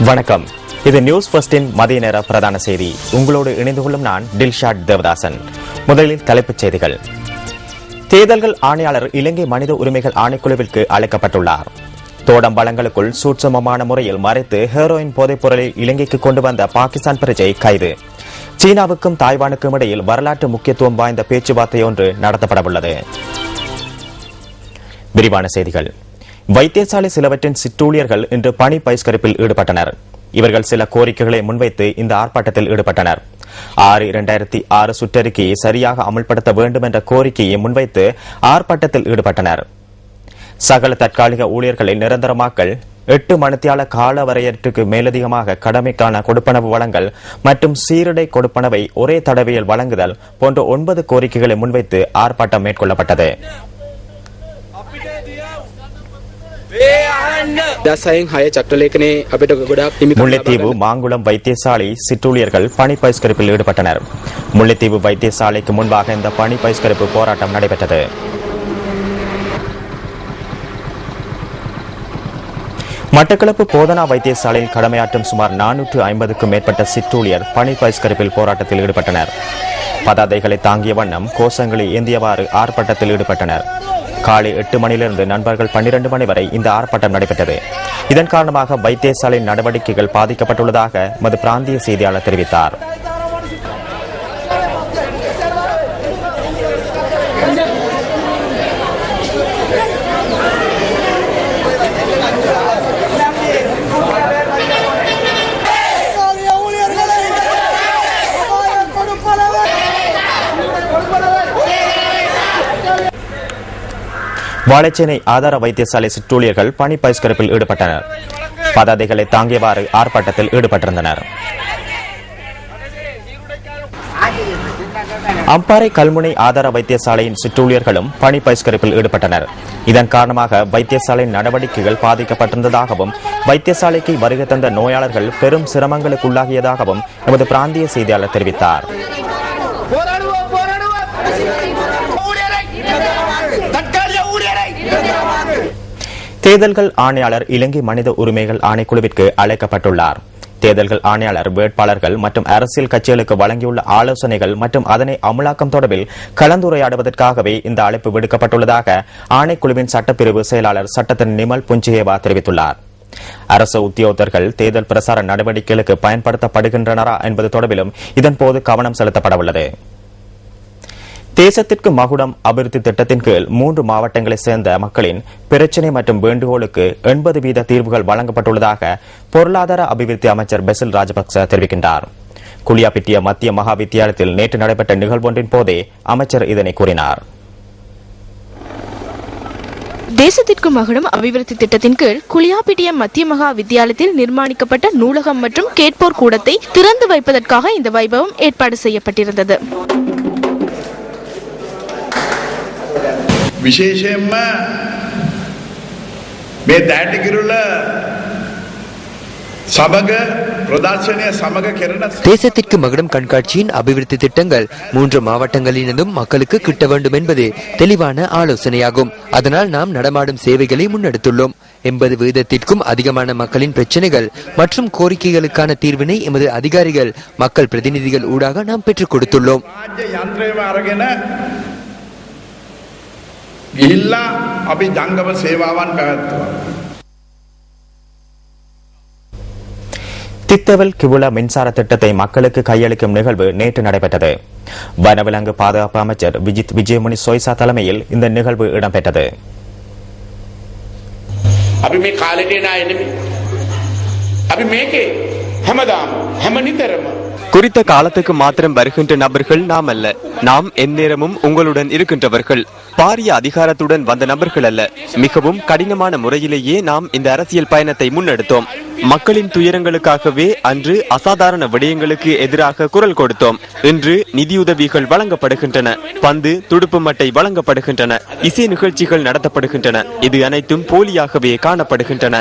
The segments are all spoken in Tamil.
வணக்கம். இது நியூஸ் ஃபர்ஸ்டின் மதிய நேர பிரதான செய்தி. உங்களோடு இணைந்து கொள்ளும் நான் டில்ஷாட் தேவதாசன். முதலில் தலைப்புச் செய்திகள். தேர்தல்கள் ஆணையாளர் இலங்கை மனித உரிமைகள் ஆணைக்குழுவிற்கு அழைக்கப்பட்டுள்ளார். தோடம் வளங்களுக்குள் சூட்சமமான முறையில் மறைத்து ஹெரோயின் போதைப் பொருளை இலங்கைக்கு கொண்டு வந்த பாகிஸ்தான் பிரஜை கைது. சீனாவுக்கும் தாய்வானுக்கும் இடையில் வரலாற்று முக்கியத்துவம் வாய்ந்த பேச்சுவார்த்தை ஒன்று நடத்தப்படவுள்ளது. விரிவான செய்திகள். வைத்தியசாலை சிலவற்றின் சிற்றூழியர்கள் இன்று பணி பகிஷ்கரிப்பில் ஈடுபட்டனர். இவர்கள் சில கோரிக்கைகளை முன்வைத்து இந்த ஆர்ப்பாட்டத்தில் ஈடுபட்டனர். 6/2006 சுற்றறிக்கையை சரியாக அமல்படுத்த வேண்டும் என்ற கோரிக்கையை முன்வைத்து ஆர்ப்பாட்டத்தில் ஈடுபட்டனர். சகல தற்காலிக ஊழியர்களை நிரந்தரமாக்கல், 8 மணித்தியால கால வரையறைக்கு மேலதிகமாக கடமைக்கான கொடுப்பனவு வழங்கல் மற்றும் சீருடை கொடுப்பனவை ஒரே தடவையில் வழங்குதல் போன்ற 9 கோரிக்கைகளை முன்வைத்து ஆர்ப்பாட்டம் மேற்கொள்ளப்பட்டது. முல்லைத்தீவு மாங்குளம் வைத்தியசாலை சிற்றூழியர்கள் பணி பகிஷ்கரிப்பில் ஈடுபட்டனர். முல்லைத்தீவு வைத்தியசாலைக்கு முன்பாக இந்த பணி பகிஷ்கரிப்பு போராட்டம் நடைபெற்றது. மட்டக்களப்பு போதனா வைத்தியசாலையில் கடமையாற்றும் சுமார் 450க்கும் மேற்பட்ட சிற்றூழியர் பணி பகிஷ்கரிப்பில் போராட்டத்தில் ஈடுபட்டனர். பதாதைகளை தாங்கிய வண்ணம் கோஷங்களை ஏந்தியவாறு ஆர்ப்பாட்டத்தில் ஈடுபட்டனர். காலை 8 மணியிலிருந்து நண்பர்கள் 12 மணி வரை இந்த ஆர்ப்பாட்டம் நடைபெற்றது. இதன் காரணமாக வைத்தியசாலை நடவடிக்கைகள் பாதிக்கப்பட்டுள்ளதாக எமது பிராந்திய செய்தியாளர் தெரிவித்தார். வாழைச்சேனை ஆதார வைத்தியசாலை சிற்றூழியர்கள் பணி பகிஷ்கரிப்பில் ஈடுபட்டனர். பதாதைகளை தாங்கியவாறு ஆர்ப்பாட்டத்தில் ஈடுபட்டிருந்தனர். அம்பாறை கல்முனை ஆதார வைத்தியசாலையின் சிற்றூழியர்களும் பணி பகிஷ்கரிப்பில் ஈடுபட்டனர். இதன் காரணமாக வைத்தியசாலை நடவடிக்கைகள் பாதிக்கப்பட்டிருந்ததாகவும் வைத்தியசாலைக்கு வருகை தந்த நோயாளர்கள் பெரும் சிரமங்களுக்கு உள்ளாகியதாகவும் எமது பிராந்திய செய்தியாளர் தெரிவித்தார். தேர்தல்கள் ஆணையாளர் இலங்கை மனித உரிமைகள் ஆணைக்குழுவிற்கு அழைக்கப்பட்டுள்ளார். தேர்தல்கள் ஆணையாளர் வேட்பாளர்கள் மற்றும் அரசியல் கட்சிகளுக்கு வழங்கியுள்ள ஆலோசனைகள் மற்றும் அதனை அமலாக்கம் தொடர்பில் கலந்துரையாடுவதற்காகவே இந்த அழைப்பு விடுக்கப்பட்டுள்ளதாக ஆணைக்குழுவின் சட்டப்பிரிவு செயலாளர் சட்டத்தின் நிமல் புஞ்சியேவா தெரிவித்துள்ளார். அரசு உத்தியோகத்தர்கள் தேர்தல் பிரசார நடவடிக்கைகளுக்கு பயன்படுத்தப்படுகின்றனரா என்பது தொடர்பிலும் இதன்போது கவனம் செலுத்தப்படவுள்ளது. தேசத்திற்கு மகுடம் அபிவிருத்தி திட்டத்தின் கீழ் 3 மாவட்டங்களைச் சேர்ந்த மக்களின் பிரச்சினை மற்றும் வேண்டுகோளுக்கு 80% தீர்வுகள் வழங்கப்பட்டுள்ளதாக பொருளாதார அபிவிருத்தி அமைச்சர் பெசில் ராஜபக்ச தெரிவிக்கின்றார். குளியாப்பிட்டிய மத்திய மகா வித்தியாலயத்தில் நேற்று நடைபெற்ற நிகழ்வொன்றின் போதே அமைச்சர் இதனை கூறினார். தேசத்திற்கு மகுடம் அபிவிருத்தி திட்டத்தின் கீழ் குளியாப்பிட்டிய மத்திய மகா வித்தியாலயத்தில் நிர்மாணிக்கப்பட்ட நூலகம் மற்றும் கேட்போர் கூடத்தை திறந்து வைப்பதற்காக இந்த வைபவம் ஏற்பாடு செய்யப்பட்டிருந்தது. විශේෂයෙන්ම මේ දැටිකිරුල සමග பிரதர்ஷனிய சமக කෙරෙන தேசத்திற்கு மகுடம் கண்காட்சியின் அபிவிருத்தி திட்டங்கள் 3 மாவட்டங்களிலும் மக்களுக்கு கிட்ட வேண்டும் என்பது தெளிவான ஆலோசனையாகும். அதனால் நாம் நடமாடும் சேவைகளை முன்னெடுத்துள்ளோம். 80% அதிகமான மக்களின் பிரச்சனைகள் மற்றும் கோரிக்கைகளுக்கான தீர்வினை எமது அதிகாரிகள் மக்கள் பிரதிநிதிகள் ஊடாக நாம் பெற்றுக் கொடுத்துள்ளோம். ගිහිල්ලා අපි ජංගම සේවාවන් පැවැත්තුවා. தித்தவல் கிவுல மின்சார திட்டத்தை மக்களுக்கு கையளிக்கும் நிகழ்வு நேற்று நடைபெற்றது. வனவிலங்கு பாதுகாப்பு அமைச்சர் விஜித் விஜயமுனி சோய்சா தலைமையில் இந்த நிகழ்வு இடம்பெற்றது. අපි මේ කාලේට එන අය නෙමෙයි. අපි මේකේ හැමදාම හැම නිතරම குறித்த காலத்துக்கு மாத்திரம் வருகின்ற நபர்கள் நாம் அல்ல. நாம் எந்நேரமும் உங்களுடன் இருக்கின்றவர்கள். பாரிய அதிகாரத்துடன் வந்த நபர்கள் அல்ல. மிகவும் கடினமான முறையிலேயே நாம் இந்த அரசியல் பயணத்தை முன்னெடுத்தோம். மக்களின் துயரங்களுக்காகவே அன்று அசாதாரண விடயங்களுக்கு எதிராக குரல் கொடுத்தோம். இன்று நிதியுதவிகள் வழங்கப்படுகின்றன, பந்து துடுப்பு மட்டை வழங்கப்படுகின்றன, இசை நிகழ்ச்சிகள் நடத்தப்படுகின்றன. இது அனைத்தும் போலியாகவே காணப்படுகின்றன.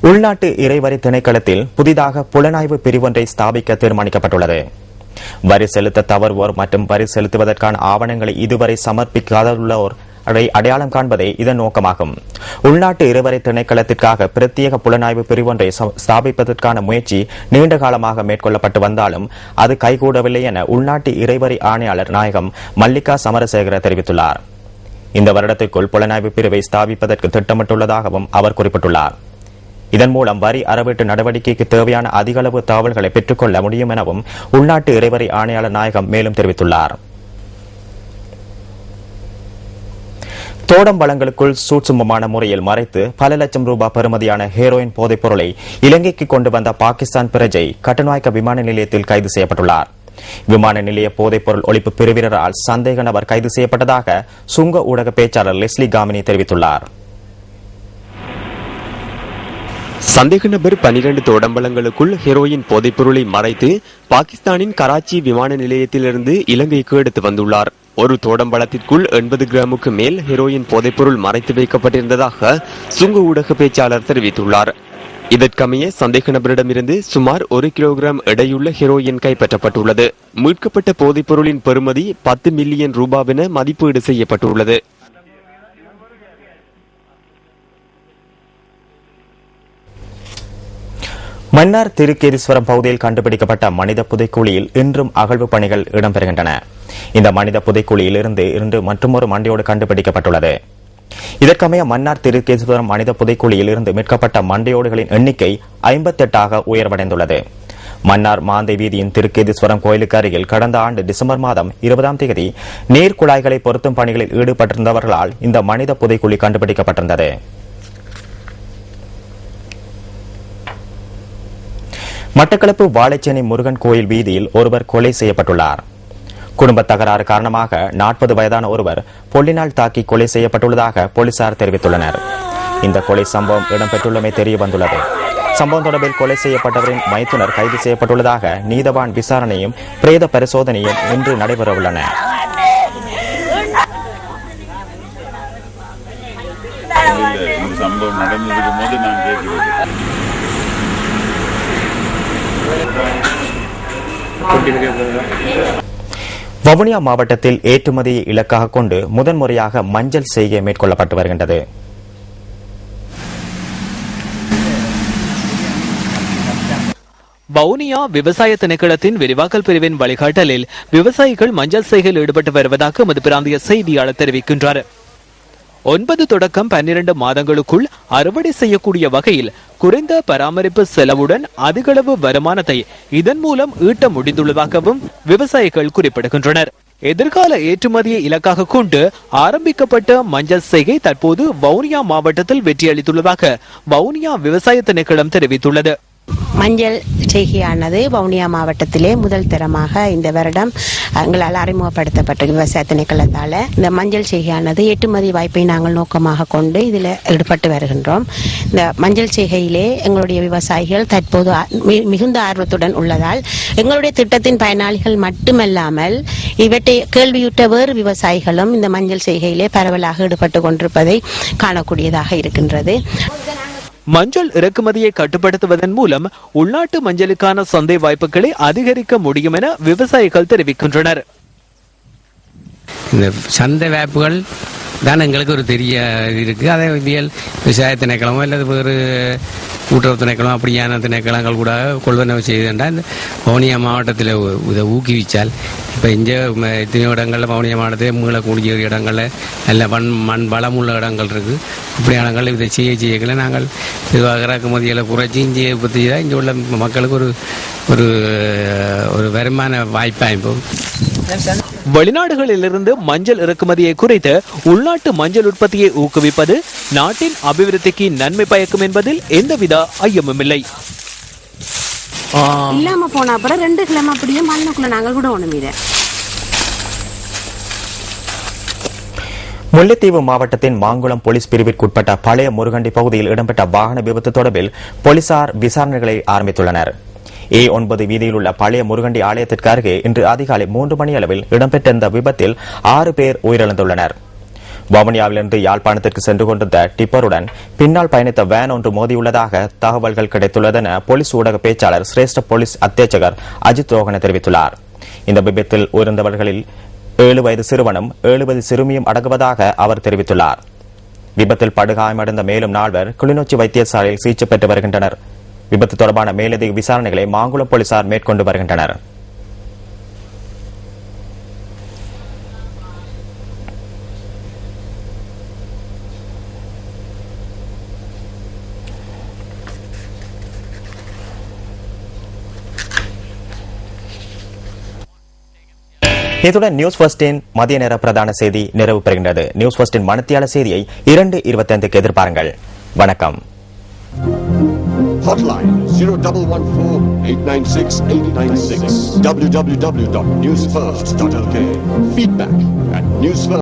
உள்நாட்டு இறைவரி திணைக்களத்தில் புதிதாக புலனாய்வு பிரிவொன்றை ஸ்தாபிக்க தீர்மானிக்கப்பட்டுள்ளது. வரி செலுத்த தவறுவோர் மற்றும் வரி செலுத்துவதற்கான ஆவணங்களை இதுவரை சமர்ப்பிக்காதுள்ளோர் அடையாளம் காண்பதே இதன் நோக்கமாகும். உள்நாட்டு இருவரை திணைக்களத்திற்காக பிரத்யேக புலனாய்வு பிரிவொன்றை ஸ்தாபிப்பதற்கான முயற்சி நீண்ட காலமாக மேற்கொள்ளப்பட்டு வந்தாலும் அது கைகூடவில்லை என உள்நாட்டு இறைவரி ஆணையாளர் நாயகம் மல்லிகா சமரசேகர தெரிவித்துள்ளார். இந்த வருடத்திற்குள் புலனாய்வு பிரிவை ஸ்தாபிப்பதற்கு திட்டமிட்டுள்ளதாகவும் அவர் குறிப்பிட்டுள்ளார். இதன் மூலம் வரி அறவீட்டு நடவடிக்கைக்கு தேவையான அதிகளவு தகவல்களை பெற்றுக்கொள்ள முடியும் எனவும் உள்நாட்டு இறைவரி ஆணையாளர் நாயகம் மேலும் தெரிவித்துள்ளார். தோடம்பழங்களுக்குள் சூட்சுமமான முறையில் மறைத்து பல லட்சம் ரூபாய் பெறுமதியான ஹெரோயின் போதைப் பொருளை இலங்கைக்கு கொண்டு வந்த பாகிஸ்தான் பிரஜை கட்டுநாயக்க விமான நிலையத்தில் கைது செய்யப்பட்டுள்ளார். விமான நிலைய போதைப் பொருள் ஒழிப்பு பிரிவினரால் சந்தேக நபர் கைது செய்யப்பட்டதாக சுங்க ஊடக பேச்சாளர் லெஸ்லி காமினி தெரிவித்துள்ளார். சந்தேக நபர் 12 தோடம்பழங்களுக்குள் ஹெரோயின் போதைப் பொருளை மறைத்து பாகிஸ்தானின் கராச்சி விமான நிலையத்திலிருந்து இலங்கைக்கு எடுத்து வந்துள்ளார். ஒரு தோடம்பழத்திற்குள் 80 கிராமுக்கு மேல் ஹெரோயின் போதைப்பொருள் மறைத்து வைக்கப்பட்டிருந்ததாக சுங்க ஊடக பேச்சாளர் தெரிவித்துள்ளார். இதற்கமைய சந்தேக நபரிடமிருந்து சுமார் 1 கிலோகிராம் எடையுள்ள ஹெரோயின் கைப்பற்றப்பட்டுள்ளது. மீட்கப்பட்ட போதைப் பொருளின் பெறுமதி 10 மில்லியன் ரூபாவென மதிப்பீடு செய்யப்பட்டுள்ளது. மன்னார் திருக்கேதீஸ்வரம் பகுதியில் கண்டுபிடிக்கப்பட்ட மனித புதைக்குழியில் இன்றும் அகழ்வு பணிகள் இடம்பெறுகின்றன. இந்த மனித புதைக்குழியில் இருந்து மற்றொரு மண்டையோடு கண்டுபிடிக்கப்பட்டுள்ளது. இதற்கமைய மன்னார் திருக்கேதீஸ்வரம் மனித புதைக்குழியில் இருந்து மீட்கப்பட்ட மண்டையோடுகளின் எண்ணிக்கை 58ஆக உயர்வடைந்துள்ளது. மன்னார் மாந்தை வீதியின் திருக்கேதீஸ்வரம் கோயிலுக்கு அருகில் கடந்த ஆண்டு டிசம்பர் மாதம் 20ஆம் தேதி நீர் குழாய்களை பொருத்தும் பணிகளில் ஈடுபட்டிருந்தவர்களால் இந்த மனித புதைக்குழி கண்டுபிடிக்கப்பட்டிருந்தது. மட்டக்களப்பு வாழைச்சேனை முருகன் கோயில் வீதியில் ஒருவர் கொலை செய்யப்பட்டுள்ளார். குடும்ப தகராறு காரணமாக 40 வயதான ஒருவர் பொல்லினால் தாக்கி கொலை செய்யப்பட்டுள்ளதாக போலீசார் தெரிவித்துள்ளனர். இந்த கொலை சம்பவம் இடம்பெற்றுள்ளமை தெரிய வந்துள்ளது. சம்பவம் தொடர்பில் கொலை செய்யப்பட்டவரின் மைத்துனர் கைது செய்யப்பட்டுள்ளதாக நீதவான் விசாரணையும் பிரேத பரிசோதனையும் இன்று நடைபெறவுள்ளன. சம்பவம் நடந்ததுக்கு போது நான் கேட்கிறேன். வவுனியா மாவட்டத்தில் ஏற்றுமதியை இலக்காக கொண்டு முதன்முறையாக மஞ்சள் செய்கை மேற்கொள்ளப்பட்டு வருகின்றது. வவுனியா விவசாய திணைக்களத்தின் விரிவாக்கல் பிரிவின் வழிகாட்டலில் விவசாயிகள் மஞ்சள் செய்கையில் ஈடுபட்டு வருவதாக எமது பிராந்திய செய்தியாளர் தெரிவிக்கின்றார். 9 தொடக்கம் 12 மாதங்களுக்குள் அறுவடை செய்யக்கூடிய வகையில் குறைந்த பராமரிப்பு செலவுடன் அதிகளவு வருமானத்தை இதன் மூலம் ஈட்ட முடிந்துள்ளதாகவும் விவசாயிகள் குறிப்பிடுகின்றனர். எதிர்கால ஏற்றுமதியை இலக்காக கொண்டு ஆரம்பிக்கப்பட்ட மஞ்சள் செய்கை தற்போது வவுனியா மாவட்டத்தில் வெற்றியளித்துள்ளதாக வவுனியா விவசாய திணைக்களம் தெரிவித்துள்ளது. மஞ்சள் செய்கையானது வவுனியா மாவட்டத்திலே முதல் தரமாக இந்த வருடம் எங்களால் அறிமுகப்படுத்தப்பட்ட விவசாய திணைக்களத்தால் இந்த மஞ்சள் செய்கையானது ஏற்றுமதி வாய்ப்பை நாங்கள் நோக்கமாக கொண்டு இதில் ஈடுபட்டு வருகின்றோம். இந்த மஞ்சள் செய்கையிலே எங்களுடைய விவசாயிகள் தற்போது மிகுந்த ஆர்வத்துடன் உள்ளதால் எங்களுடைய திட்டத்தின் பயனாளிகள் மட்டுமல்லாமல் இவற்றை கேள்வியுற்ற வேறு விவசாயிகளும் இந்த மஞ்சள் செய்கையிலே பரவலாக ஈடுபட்டு கொண்டிருப்பதை காணக்கூடியதாக இருக்கின்றது. மஞ்சள் இறக்குமதியை கட்டுப்படுத்துவதன் மூலம் உள்நாட்டு மஞ்சளுக்கான சந்தை வாய்ப்புகளை அதிகரிக்க முடியும் என விவசாயிகள் தெரிவிக்கின்றனர். இந்த சந்தை வாய்ப்புகள் தான் எங்களுக்கு ஒரு தெரிய இருக்குது. அதே விவசாய திணைக்களமோ அல்லது வேறு கூட்டுறவு திணைக்களம் அப்படியான திணைக்களங்கள் கூட கொள்வனவு செய்துட்டால் இந்த வவுனியா மாவட்டத்தில் இதை ஊக்குவிச்சால் இப்போ இங்கே எத்தனையோ இடங்களில் வவுனியா மாவட்டத்தில் மீளக்கூடிய இடங்களில் நல்ல மண் வளமுள்ள இடங்கள் இருக்குது. இப்படியான இடங்கள் இதை செய்யக்கல நாங்கள் இறக்குமதிகளை குறைச்சி இங்கே உற்பத்தி செய்தால் இங்கே உள்ள மக்களுக்கு ஒரு ஒரு வருமான வாய்ப்பாக. வெளிநாடுகளிலிருந்து மஞ்சள் இறக்குமதியை குறைத்து உள்நாட்டு மஞ்சள் உற்பத்தியை ஊக்குவிப்பது நாட்டின் அபிவிருத்திக்கு நன்மை பயக்கும் என்பதில் எந்தவித ஐயமும் இல்லை. இல்லாம போன அப்புறம் 2 கிலோ அப்படியே மண்ணுக்குள்ள நாங்கள் கூட ஒண்ணுமீத. முல்லைத்தீவு மாவட்டத்தின் மாங்குளம் போலீஸ் பிரிவிற்குட்பட்ட பழைய முருகண்டி பகுதியில் இடம்பெற்ற வாகன விபத்து தொடர்பில் போலீசார் விசாரணைகளை ஆரம்பித்துள்ளனர். A9 வீதியில் உள்ள பழைய முருகண்டி ஆலயத்திற்கு அருகே இன்று அதிகாலை 3 மணி அளவில் இடம்பெற்ற இந்த விபத்தில் 6 பேர் உயிரிழந்துள்ளனர். வவுனியாவிலிருந்து யாழ்ப்பாணத்திற்கு சென்று கொண்டிருந்த டிப்பருடன் பின்னால் பயணித்த வேன் ஒன்று மோதியுள்ளதாக தகவல்கள் கிடைத்துள்ளதென போலீஸ் ஊடக பேச்சாளர் சிரேஷ்ட போலீஸ் அத்தியட்சகர் அஜித் ரோகன தெரிவித்துள்ளார். இந்த விபத்தில் உயிரிழந்தவர்களில் 7 வயது சிறுவனும் 7 வயது சிறுமியும் அடங்குவதாக அவர் தெரிவித்துள்ளார். விபத்தில் படுகாயமடைந்த மேலும் 4 கிளிநொச்சி வைத்தியசாலையில் சிகிச்சை பெற்று வருகின்றனர். விபத்து தொடர்பான மேலதிக விசாரணைகளை மாங்குளம் போலீசார் மேற்கொண்டு வருகின்றனர். இத்துடன் நியூஸ் ஃபர்ஸ்டின் மதிய நேர பிரதான செய்தி நிறைவு பெறுகின்றது. நியூஸ் ஃபர்ஸ்டின் மணித்தியால செய்தியை 2:25க்கு எதிர்பாருங்கள். வணக்கம். Hotline 0114-896-896 www.newsfirst.lk. Feedback at newsfirst.